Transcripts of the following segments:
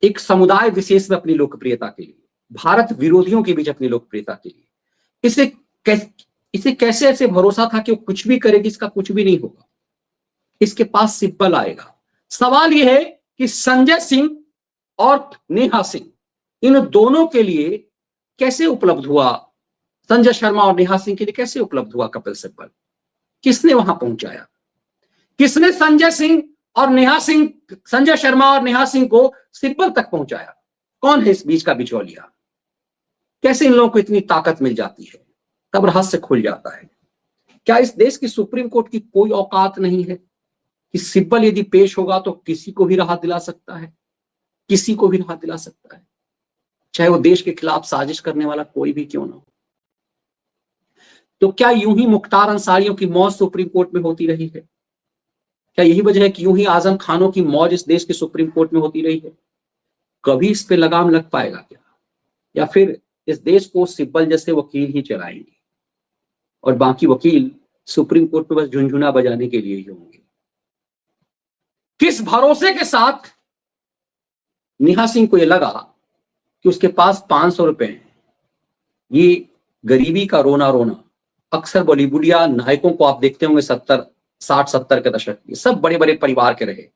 एक समुदाय विशेष में अपनी लोकप्रियता के लिए, भारत विरोधियों के बीच अपनी लोकप्रियता के लिए। इसे कैसे ऐसे भरोसा था कि वो कुछ भी करेगी, इसका कुछ भी नहीं होगा, इसके पास सिब्बल आएगा। सवाल यह है कि संजय सिंह और नेहा सिंह, इन दोनों के लिए कैसे उपलब्ध हुआ, संजय शर्मा और नेहा सिंह के लिए कैसे उपलब्ध हुआ कपिल सिब्बल? किसने वहां पहुंचाया? किसने संजय शर्मा और नेहा सिंह को सिब्बल तक पहुंचाया? कौन है इस बीच का बिचौलिया? कैसे इन लोगों को इतनी ताकत मिल जाती है? तब रहस्य खुल जाता है। क्या इस देश की सुप्रीम कोर्ट की कोई औकात नहीं है कि सिब्बल यदि पेश होगा तो किसी को भी राहत दिला सकता है, किसी को भी राहत दिला सकता है, चाहे वो देश के खिलाफ साजिश करने वाला कोई भी क्यों ना हो? तो क्या यूं ही मुख्तार अंसारियों की मौत सुप्रीम कोर्ट में होती रही है? क्या यही वजह है कि यूं ही आजम खानों की मौज इस देश की सुप्रीम कोर्ट में होती रही है? कभी इस पे लगाम लग पाएगा क्या? या फिर इस देश को सिब्बल जैसे वकील ही चलाएंगे और बाकी वकील सुप्रीम कोर्ट में बस झुनझुना बजाने के लिए ही होंगे? किस भरोसे के साथ नेहा सिंह को यह लगा कि उसके पास 500 रुपए हैं? ये गरीबी का रोना रोना अक्सर बॉलीवुडिया नायकों को आप देखते होंगे 60-70 के दशक के, सब बड़े बड़े परिवार के रहे,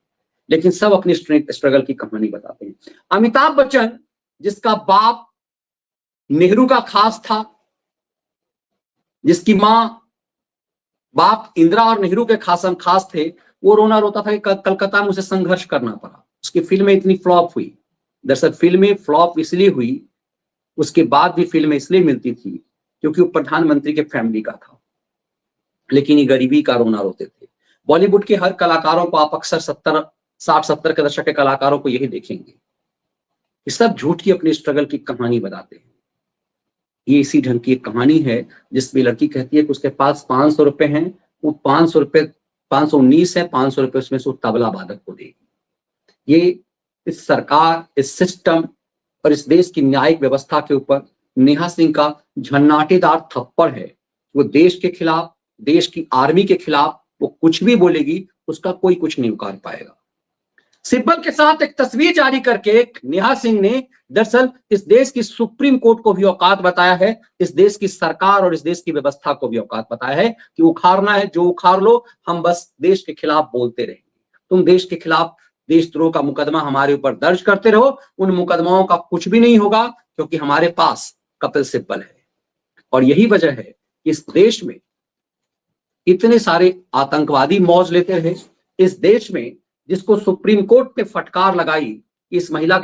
लेकिन सब अपनी स्ट्रगल की कहानी बताते हैं। अमिताभ बच्चन, जिसका बाप नेहरू का खास था, जिसकी मां बाप इंदिरा और नेहरू के खास थे, वो रोना रोता था कि कलकत्ता में उसे संघर्ष करना पड़ा। उसकी फिल्में इतनी फ्लॉप हुई। दरअसल फिल्में फ्लॉप इसलिए हुई, उसके बाद भी फिल्में इसलिए मिलती थी क्योंकि वो प्रधानमंत्री के फैमिली का था, लेकिन ये गरीबी का रोना रोते थे। बॉलीवुड के हर कलाकारों को आप अक्सर 60-70 के दशक के कलाकारों को यही देखेंगे, ये सब झूठ की अपनी स्ट्रगल की कहानी बताते हैं। ये इसी ढंग की एक कहानी है जिसमें लड़की कहती है कि उसके पास 500 रुपए हैं, वो 500 रुपए 519 है, 500 रुपए उसमें से वो तबला वादक को देगी। ये इस सरकार, इस सिस्टम और इस देश की न्यायिक व्यवस्था के ऊपर नेहा सिंह का झन्नाटेदार थप्पड़ है। वो देश के खिलाफ, देश की आर्मी के खिलाफ वो कुछ भी बोलेगी, उसका कोई कुछ नहीं उखाड़ पाएगा। सिब्बल के साथ एक तस्वीर जारी करके नेहा सिंह ने दरअसल इस देश की सुप्रीम कोर्ट को भी औकात बताया है, इस देश की सरकार और इस देश की व्यवस्था को भी औकात बताया है कि उखाड़ना है जो उखाड़ लो, हम बस देश के खिलाफ बोलते रहेंगे। तुम देश के खिलाफ देशद्रोह का मुकदमा हमारे ऊपर दर्ज करते रहो, उन मुकदमाओं का कुछ भी नहीं होगा क्योंकि हमारे पास कपिल सिब्बल है। और यही वजह है कि इस देश में इतने सारे आतंकवादी मौज लेते रहे। इस देश में जिसको सुप्रीम कोर्ट ने फटकार लगाई, इस महिला